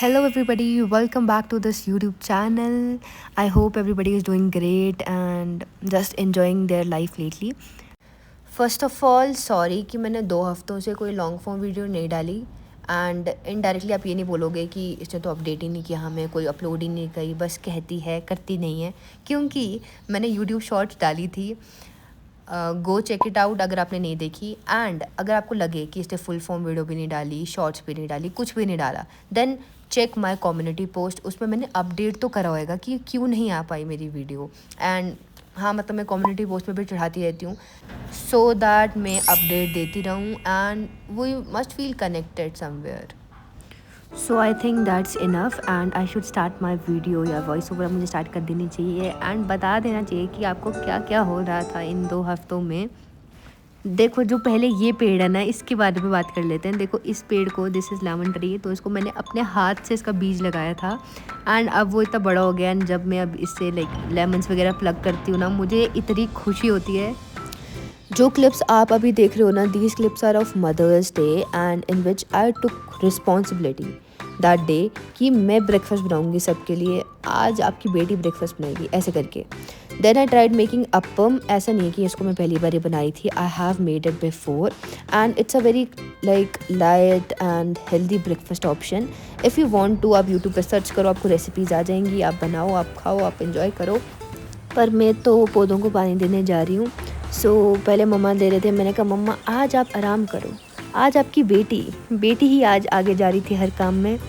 Hello, everybody. Welcome back to this YouTube channel. I hope everybody is doing great and just enjoying their life lately. First of all sorry कि मैंने 2 हफ्तों से कोई long form video नहीं डाली and indirectly आप ये नहीं बोलोगे कि इसने तो अपडेट ही नहीं किया, हमें कोई अपलोड ही नहीं करी, बस कहती है करती नहीं है। क्योंकि मैंने यूट्यूब शॉर्ट्स डाली थी, गो चेक इट आउट अगर आपने नहीं देखी। एंड अगर आपको लगे कि इसने फुल फॉर्म वीडियो भी नहीं डाली, शॉर्ट्स भी नहीं डाली, कुछ भी नहीं डाला, then check my community post. उसमें मैंने अपडेट तो करा होएगा कि क्यों नहीं आ पाई मेरी वीडियो। एंड हाँ, मतलब मैं कम्युनिटी पोस्ट पे भी चढ़ाती रहती हूँ सो दैट मैं अपडेट देती रहूँ and we must feel connected somewhere. So I think that's enough and I should start my video या वॉइस ओवर मुझे स्टार्ट कर देनी चाहिए एंड बता देना चाहिए कि आपको क्या क्या हो रहा था इन 2 हफ्तों में। देखो, जो पहले ये पेड़ है ना, इसके बारे में बात कर लेते हैं। देखो, इस पेड़ को, दिस इज़ लेमन ट्री, तो इसको मैंने अपने हाथ से इसका बीज लगाया था एंड अब वो इतना बड़ा हो गया एंड जब मैं अब इससे लाइक लेमन्स वगैरह प्लग करती हूँ ना, मुझे इतनी खुशी होती है। जो क्लिप्स आप अभी देख रहे हो ना, these clips are of mother's day and in which I took responsibility that day कि मैं ब्रेकफास्ट बनाऊंगी सबके लिए, आज आपकी बेटी ब्रेकफास्ट बनाएगी, ऐसे करके। Then I tried making appam. ऐसा नहीं है कि इसको मैं पहली बार ही बनाई थी, I have made it before and it's a very like light and healthy breakfast option. If you want to, आप यूट्यूब पर सर्च करो, आपको रेसिपीज़ आ जाएंगी, आप बनाओ, आप खाओ, आप इंजॉय करो। पर मैं तो पौधों को पानी देने जा रही हूँ। पहले मम्मा दे रहे थे, मैंने कहा मम्मा आज आप आराम करो, आज आपकी बेटी ही आज आगे जा रही थी हर काम में।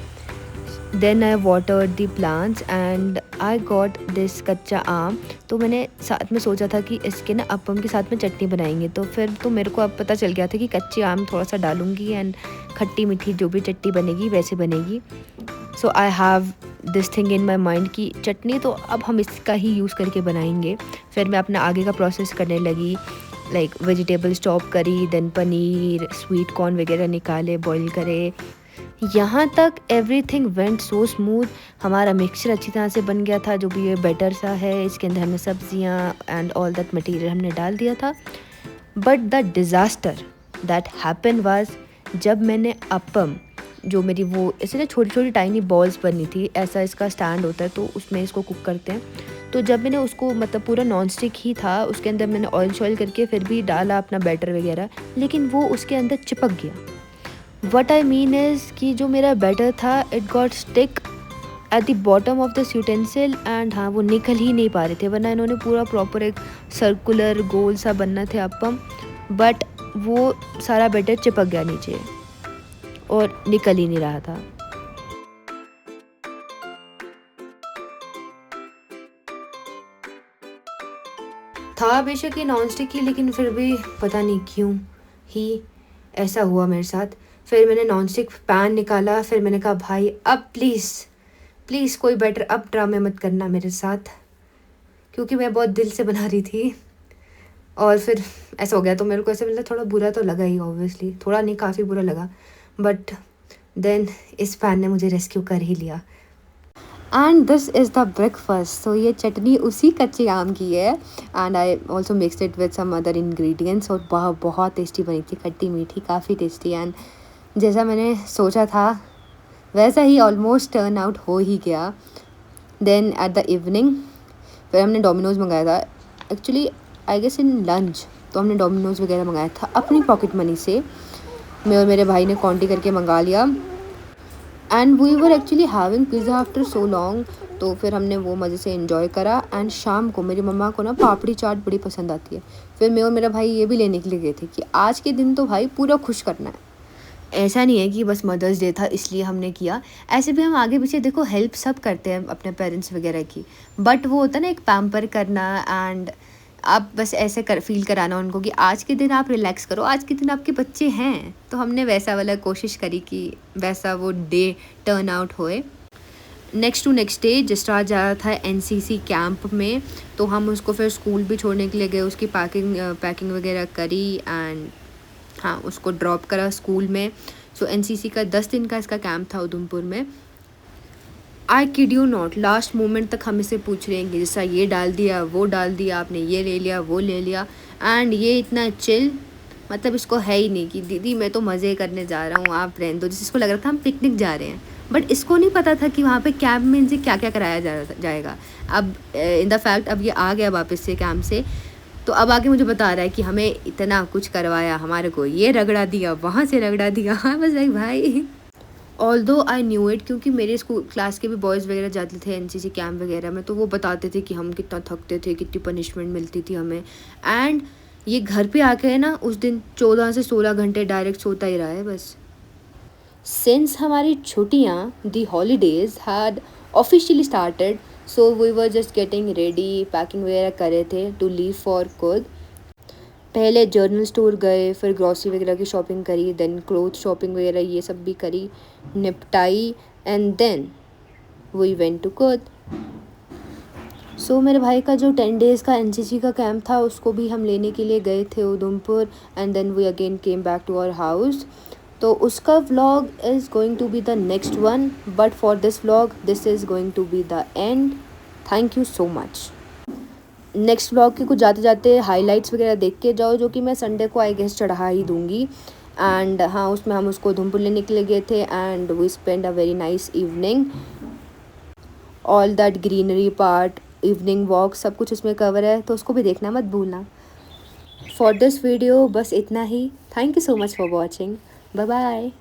Then I watered the plants and I got this kachcha aam. तो मैंने साथ में सोचा था कि इसके ना अपम के साथ में चटनी बनाएंगे, तो फिर तो मेरे को अब पता चल गया था कि कच्चे आम थोड़ा सा डालूंगी एंड खट्टी मीठी जो भी चटनी बनेगी वैसे बनेगी। So I have this thing in my mind कि चटनी तो अब हम इसका ही यूज़ करके बनाएंगे। फिर मैं अपना आगे का प्रोसेस करने लगी, लाइक वेजिटेबल्स चॉप करी, देन पनीर, स्वीट कॉर्न वगैरह निकाले, बॉईल करे। यहाँ तक एवरीथिंग वेंट सो स्मूथ। हमारा मिक्सचर अच्छी तरह से बन गया था, जो भी ये बैटर सा है, इसके अंदर हमने सब्जियाँ एंड ऑल दैट मटेरियल हमने डाल दिया था। But the disaster that happen was, जब मैंने अपम, जो मेरी वो ऐसे ना छोटी छोटी टाइनी बॉल्स बनी थी, ऐसा इसका स्टैंड होता है तो उसमें इसको कुक करते हैं, तो जब मैंने उसको, मतलब पूरा नॉन स्टिक ही था, उसके अंदर मैंने ऑयल शॉयल करके फिर भी डाला अपना बैटर वगैरह, लेकिन वो उसके अंदर चिपक गया। वट आई मीन इज़ कि जो मेरा बैटर था, it got stick at the bottom of this utensil and हाँ, वो निकल ही नहीं पा रहे थे, वरना इन्होंने पूरा प्रॉपर एक सर्कुलर गोल सा बनना थे अपम, बट वो सारा बैटर चिपक गया नीचे और निकल ही नहीं रहा था बेशक ये नॉन स्टिक ही, लेकिन फिर भी पता नहीं क्यों ही ऐसा हुआ मेरे साथ। फिर मैंने नॉन स्टिक पैन निकाला, फिर मैंने कहा भाई अब प्लीज़ कोई बेटर, अब ड्रामे मत करना मेरे साथ, क्योंकि मैं बहुत दिल से बना रही थी। और फिर ऐसा हो गया तो मेरे को ऐसे मतलब थोड़ा बुरा तो लगा ही, ऑब्वियसली थोड़ा नहीं, काफ़ी बुरा लगा। बट देन इस पैन ने मुझे रेस्क्यू कर ही लिया and this is the breakfast. तो ये चटनी उसी कच्चे आम की है and I also mix it with some other ingredients और बहुत टेस्टी बनी थी, खट्टी मीठी, काफ़ी टेस्टी। एंड जैसा मैंने सोचा था वैसा ही ऑलमोस्ट टर्न आउट हो ही गया। देन एट द इवनिंग फिर हमने डोमिनोज़ मंगाया था, actually I guess in lunch, तो हमने डोमिनोज़ वगैरह मंगाया था अपनी पॉकेट मनी से। मैं और मेरे भाई ने कॉन्टी करके मंगा लिया and we were actually having pizza after so long. तो फिर हमने वो मज़े से इन्जॉय करा एंड शाम को मेरी मम्मा को ना पापड़ी चाट बड़ी पसंद आती है, फिर मैं और मेरा भाई ये भी लेने के लिए गए थे कि आज के दिन तो भाई पूरा खुश करना है। ऐसा नहीं है कि बस मदर्स डे था इसलिए हमने किया, ऐसे भी हम आगे पीछे देखो हेल्प सब करते हैं अपने पेरेंट्स वगैरह की, बट वो होता है ना एक पैम्पर करना एंड आप बस ऐसे फील कराना उनको कि आज के दिन आप रिलैक्स करो, आज के दिन आपके बच्चे हैं। तो हमने वैसा वाला कोशिश करी कि वैसा वो डे टर्न आउट होए। नेक्स्ट डे जसराज जा रहा था एनसीसी कैंप में, तो हम उसको फिर स्कूल भी छोड़ने के लिए गए, उसकी पैकिंग वगैरह करी एंड हाँ, उसको ड्रॉप करा स्कूल में। सो एनसीसी का 10 दिन का इसका कैंप था उधमपुर में। I kid you not, last moment तक हम इसे पूछ रहे हैं कि जैसा ये डाल दिया, वो डाल दिया, आपने ये ले लिया, वो ले लिया, एंड ये इतना चिल, मतलब इसको है ही नहीं कि दीदी मैं तो मज़े करने जा रहा हूँ, आप रहने दो। जिसको लग रहा था हम पिकनिक जा रहे हैं, बट इसको नहीं पता था कि वहाँ पे कैंप में इनसे क्या क्या कराया जाएगा। अब इन द फैक्ट अब ये आ गया वापस से कैंप से, तो अब आके मुझे बता रहा है कि हमें इतना कुछ करवाया, हमारे को ये रगड़ा दिया, वहाँ से रगड़ा दिया। हाँ बस लाइक भाई, ऑल्दो आई न्यू इट, क्योंकि मेरे स्कूल क्लास के भी बॉयज़ वगैरह जाते थे एनसीसी कैंप वगैरह में, तो वो बताते थे कि हम कितना थकते थे, कितनी पनिशमेंट मिलती थी हमें। एंड ये घर पे आके है ना, उस दिन 14 से 16 घंटे डायरेक्ट सोता ही रहा है बस। सिंस हमारी छुट्टियाँ, the holidays had officially started, so we were just getting ready, packing वगैरह कर रहे थे टू लीव फॉर खुद। पहले जर्नल स्टोर गए, फिर ग्रॉसरी वगैरह की शॉपिंग करी, देन क्लोथ शॉपिंग वगैरह ये सब भी करी, निपटाई, and then we went to खुद। सो मेरे भाई का जो 10 डेज़ का एनसीसी का कैंप था उसको भी हम लेने के लिए गए थे Udhampur, and then we again came back to our house. तो उसका vlog is going to be the next one, but for this vlog this is going to be the end. Thank you so much. Next vlog के कुछ जाते जाते highlights वगैरह देख के जाओ, जो कि मैं संडे को आई गेस चढ़ा ही दूँगी। एंड हाँ, उसमें हम उसको उधमपुर लेने के लिए गए थे, and we spend a very nice evening. All that greenery part, evening walk, सब कुछ उसमें कवर है, तो उसको भी देखना मत भूलना। फॉर दिस वीडियो बस इतना ही। Thank you so much for watching. Bye bye.